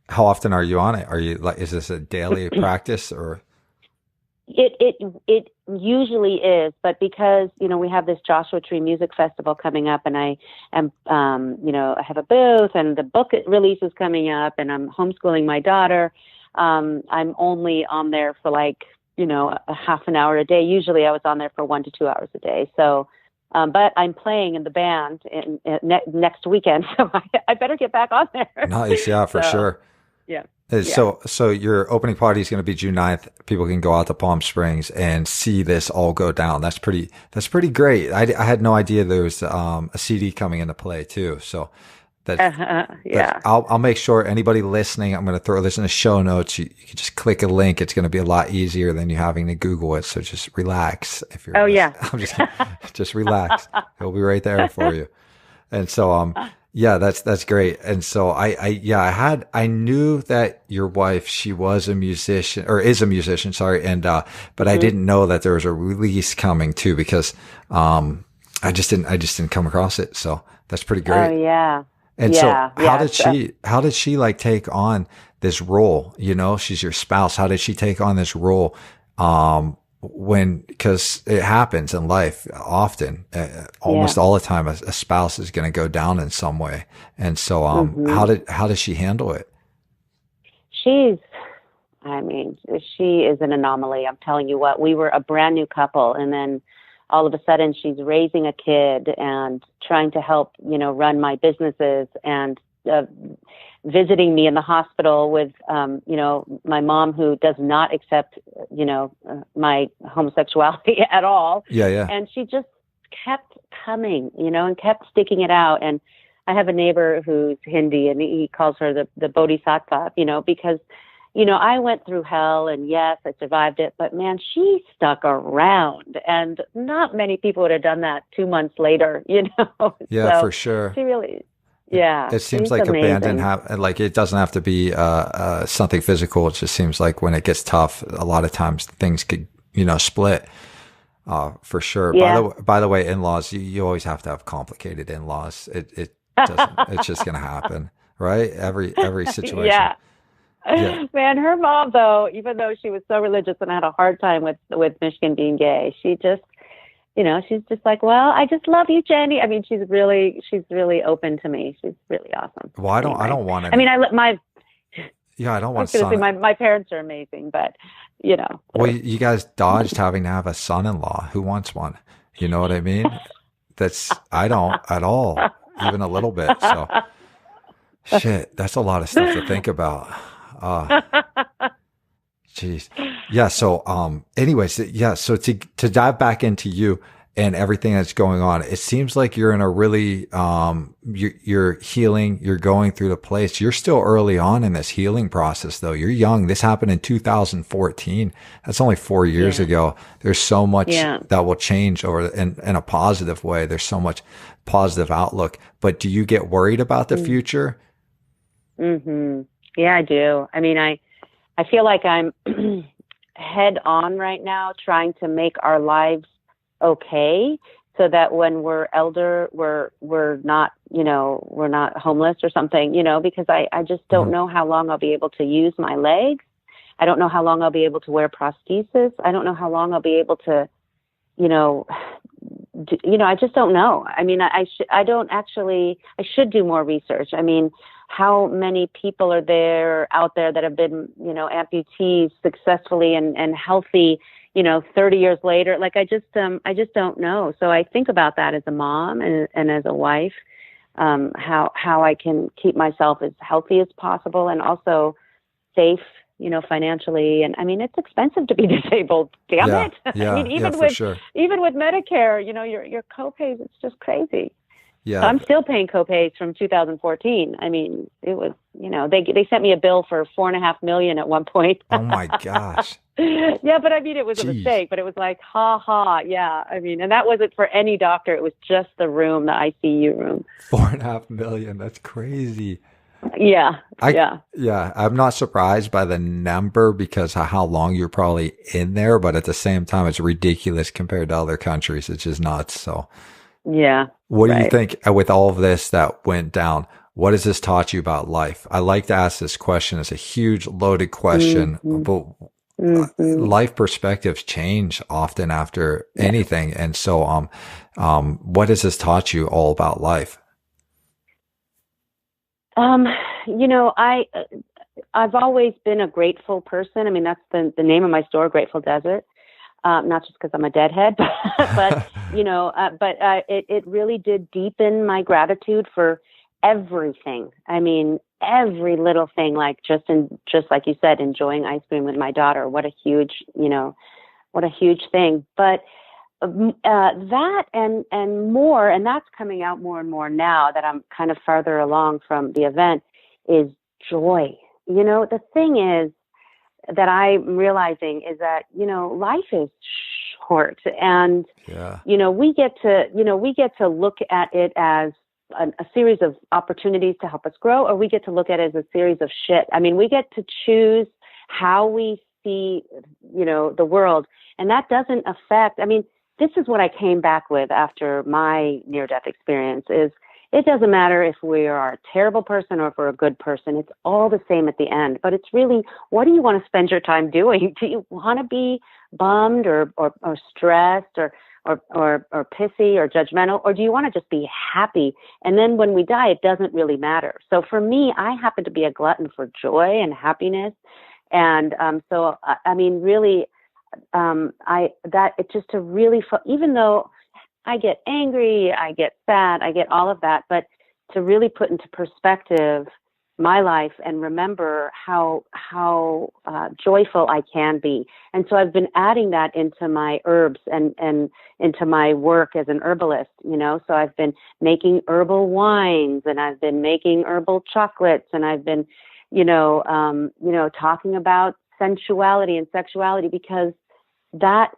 S1: How often are you on it? Are you is this a daily practice or?
S9: It usually is, but because, we have this Joshua Tree Music Festival coming up, and I am, I have a booth, and the book release is coming up, and I'm homeschooling my daughter. I'm only on there for a half an hour a day. Usually I was on there for 1 to 2 hours a day. So, but I'm playing in the band next weekend, so I better get back on there.
S1: Nice. Yeah, for sure.
S9: Yeah.
S1: So your opening party is going to be June 9th. People can go out to Palm Springs and see this all go down. That's pretty great. I had no idea there was a CD coming into play too. So I'll make sure anybody listening, I'm going to throw this in the show notes. You can just click a link. It's going to be a lot easier than you having to Google it. So just relax. If you're, I'm just relax. It'll be right there for you. And so, yeah, that's great. And so I knew that your wife, she was a musician or is a musician, sorry. And, but I didn't know that there was a release coming too, because, I just didn't come across it. So that's pretty great.
S9: Oh yeah.
S1: And so how did she like take on this role? She's your spouse. How did she take on this role? Because it happens in life often, almost all the time, a spouse is going to go down in some way. And so, how does she handle it?
S9: She is an anomaly. I'm telling you what, we were a brand new couple, and then all of a sudden she's raising a kid and trying to help, run my businesses, and visiting me in the hospital with, my mom, who does not accept my homosexuality at all.
S1: Yeah, yeah.
S9: And she just kept coming, and kept sticking it out. And I have a neighbor who's Hindi, and he calls her the Bodhisattva, because, I went through hell, and yes, I survived it, but man, she stuck around, and not many people would have done that 2 months later,
S1: Yeah,
S9: So
S1: for sure.
S9: she really, yeah.
S1: It seems
S9: she's
S1: like
S9: amazing.
S1: like it doesn't have to be something physical. It just seems like when it gets tough, a lot of times things could, split. For sure.
S9: Yeah.
S1: By the way, in-laws, you always have to have complicated in-laws. It doesn't. It's just going to happen, right? Every situation.
S9: Yeah.
S1: Yeah.
S9: Man, her mom, though, even though she was so religious and had a hard time with Michigan being gay, she just, she's just like, well, I just love you, Jenny. I mean, she's really open to me. She's really awesome.
S1: Well, I don't want to.
S9: I mean, I
S1: don't want
S9: was going to say my parents are amazing, but
S1: Well, you guys dodged having to have a son-in-law. Who wants one? You know what I mean? I don't at all, even a little bit. So, shit, that's a lot of stuff to think about. Jeez. Yeah. So, anyways, yeah. So to dive back into you and everything that's going on, it seems like you're in a really, you're healing, you're going through the place. You're still early on in this healing process, though. You're young. This happened in 2014. That's only 4 years ago. There's so much that will change in a positive way. There's so much positive outlook, but do you get worried about the future?
S9: Mm-hmm. Yeah, I do. I mean, I feel like I'm head on right now trying to make our lives okay so that when we're elder, we're not, we're not homeless or something, because I just don't know how long I'll be able to use my legs. I don't know how long I'll be able to wear prosthesis. I don't know how long I'll be able to, I just don't know. I mean, I should do more research. I mean, how many people are out there that have been, amputees successfully and healthy, 30 years later? Like, I just don't know. So I think about that as a mom and as a wife, how I can keep myself as healthy as possible and also safe, financially. And I mean, it's expensive to be disabled. Damn it.
S1: Yeah,
S9: I mean, even with Medicare, your copays, it's just crazy.
S1: Yeah.
S9: So I'm still paying copays from 2014. I mean, it was, they sent me a bill for $4.5 million at one point.
S1: Oh my gosh.
S9: Yeah, but I mean, it was a mistake, but it was like, yeah. I mean, and that wasn't for any doctor. It was just the room, the ICU room.
S1: $4.5 million. That's crazy.
S9: Yeah.
S1: Yeah. I'm not surprised by the number because of how long you're probably in there, but at the same time, it's ridiculous compared to other countries. It's just nuts. So.
S9: Yeah.
S1: What do you think with all of this that went down? What has this taught you about life? I like to ask this question. It's a huge loaded question, but life perspectives change often after anything. And so, what has this taught you all about life?
S9: I've always been a grateful person. I mean, that's the name of my store, Grateful Desert. Not just because I'm a deadhead, but it really did deepen my gratitude for everything. I mean, every little thing, like just like you said, enjoying ice cream with my daughter. What a huge thing. But that and more, and that's coming out more and more now that I'm kind of farther along from the event, is joy. The thing is, that I'm realizing is that, life is short and, we get to look at it as a series of opportunities to help us grow, or we get to look at it as a series of shit. I mean, we get to choose how we see, the world, and that doesn't affect, I mean, this is what I came back with after my near-death experience is, it doesn't matter if we are a terrible person or if we're a good person. It's all the same at the end. But it's really, what do you want to spend your time doing? Do you want to be bummed or stressed or pissy or judgmental? Or do you want to just be happy? And then when we die, it doesn't really matter. So for me, I happen to be a glutton for joy and happiness. And so, I mean, really, it's just to really, even though I get angry, I get sad, I get all of that, but to really put into perspective, my life and remember how joyful I can be. And so I've been adding that into my herbs and into my work as an herbalist, so I've been making herbal wines, and I've been making herbal chocolates, and I've been, talking about sensuality and sexuality, because that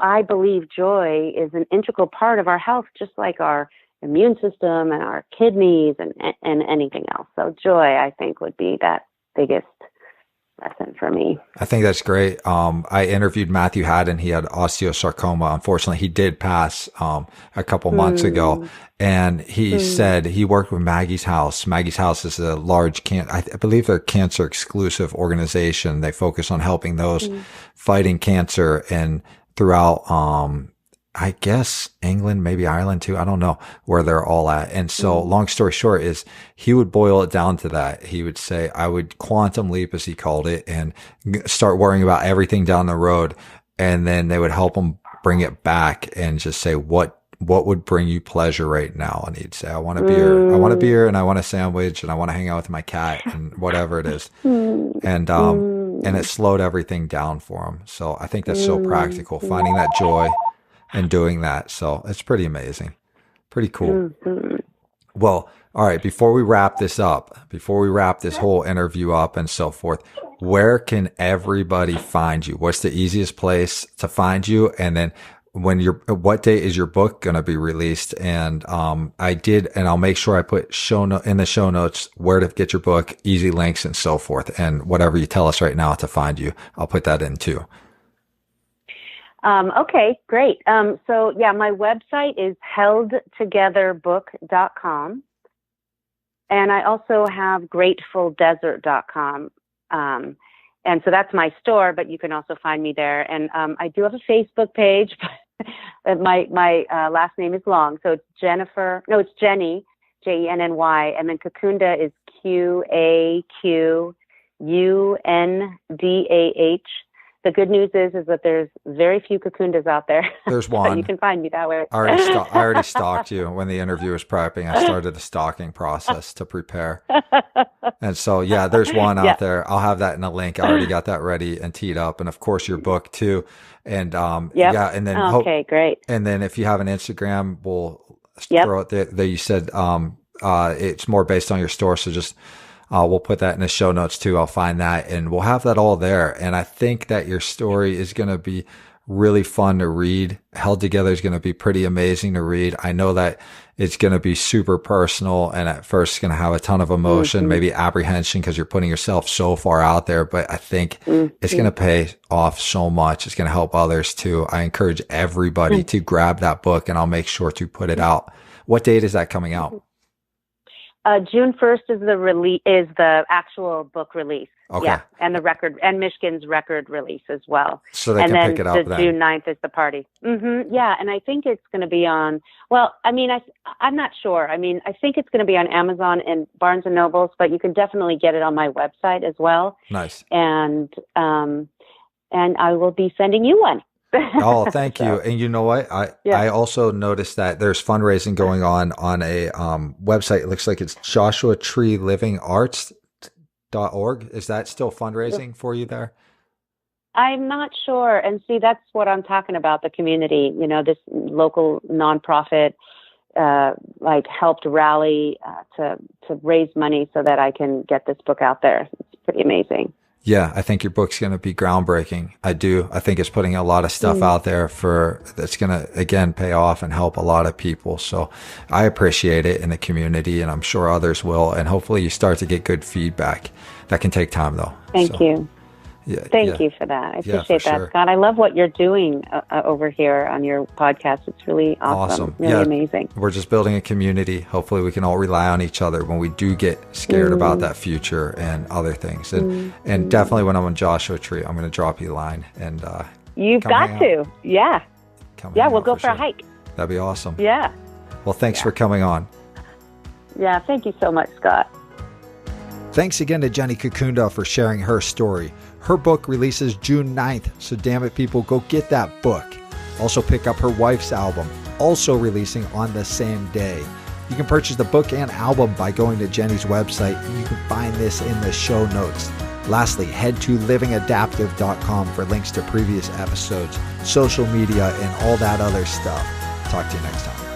S9: I believe joy is an integral part of our health, just like our immune system and our kidneys and anything else. So joy, I think, would be that biggest lesson for me.
S1: I think that's great. I interviewed Matthew Haddon. He had osteosarcoma. Unfortunately, he did pass a couple months ago. And he said he worked with Maggie's House. Maggie's House is a large I believe they're cancer exclusive organization. They focus on helping those fighting cancer and throughout I guess England, maybe Ireland too. I don't know where they're all at. And so long story short is he would boil it down to that. He would say, I would quantum leap, as he called it, and start worrying about everything down the road. And then they would help him bring it back and just say, what would bring you pleasure right now? And he'd say, I want a beer. I want a beer, and I want a sandwich, and I want to hang out with my cat, and whatever it is. And it slowed everything down for him. So I think that's so practical, finding that joy and doing that. So it's pretty amazing. Pretty cool. Well, all right. Before we wrap this whole interview up and so forth, where can everybody find you? What's the easiest place to find you? And then what day is your book going to be released? And I'll make sure I put in the show notes where to get your book, easy links and so forth. And whatever you tell us right now to find you, I'll put that in too.
S9: Okay, great. So yeah, my website is heldtogetherbook.com. And I also have gratefuldesert.com. And so that's my store, but you can also find me there. And I do have a Facebook page. My last name is long. So it's Jenny, Jenny, and then Qaqundah is Qaqundah. The good news is that there's very few Qaqundahs out there.
S1: There's one.
S9: You can find me that way.
S1: I already stalked you when the interview was prepping. I started the stalking process to prepare. And so, yeah, there's one out there. I'll have that in a link. I already got that ready and teed up. And of course, your book too. And yeah, and then
S9: okay, great.
S1: And then if you have an Instagram, we'll throw it there. You said it's more based on your store. So just we'll put that in the show notes too. I'll find that and we'll have that all there. And I think that your story is going to be really fun to read. Held Together is going to be pretty amazing to read. I know that it's going to be super personal and at first it's going to have a ton of emotion, maybe apprehension because you're putting yourself so far out there. But I think it's going to pay off so much. It's going to help others too. I encourage everybody to grab that book and I'll make sure to put it out. What date is that coming out?
S9: June 1st is the actual book release.
S1: Okay.
S9: Yeah, and the record and Michigan's record release as well.
S1: So they can pick it up then.
S9: June 9th is the party. Yeah, and I think it's going to be on. Well, I mean, I'm not sure. I mean, I think it's going to be on Amazon and Barnes and Nobles, but you can definitely get it on my website as well.
S1: Nice.
S9: And I will be sending you one.
S1: Oh, thank you. And you know what? I also noticed that there's fundraising going on a website. It looks like it's joshuatreelivingarts.org. Is that still fundraising for you there?
S9: I'm not sure. And see, that's what I'm talking about, the community. You know, this local nonprofit helped rally to raise money so that I can get this book out there. It's pretty amazing.
S1: Yeah, I think your book's going to be groundbreaking. I do. I think it's putting a lot of stuff out there that's going to, again, pay off and help a lot of people. So I appreciate it in the community and I'm sure others will. And hopefully you start to get good feedback. That can take time though.
S9: Thank you.
S1: Yeah,
S9: Thank you for that. I appreciate that, Scott. I love what you're doing over here on your podcast. It's really awesome. Really amazing.
S1: We're just building a community. Hopefully we can all rely on each other when we do get scared about that future and other things. And definitely when I'm on Joshua Tree, I'm going to drop you a line. And
S9: you've got to. Yeah. We'll go for a hike.
S1: That'd be awesome.
S9: Yeah.
S1: Well, thanks for coming on.
S9: Yeah. Thank you so much, Scott.
S1: Thanks again to Jenny Qaqundah for sharing her story. Her book releases June 9th, so damn it, people, go get that book. Also pick up her wife's album, also releasing on the same day. You can purchase the book and album by going to Jenny's website. You can find this in the show notes. Lastly, head to livingadaptive.com for links to previous episodes, social media, and all that other stuff. Talk to you next time.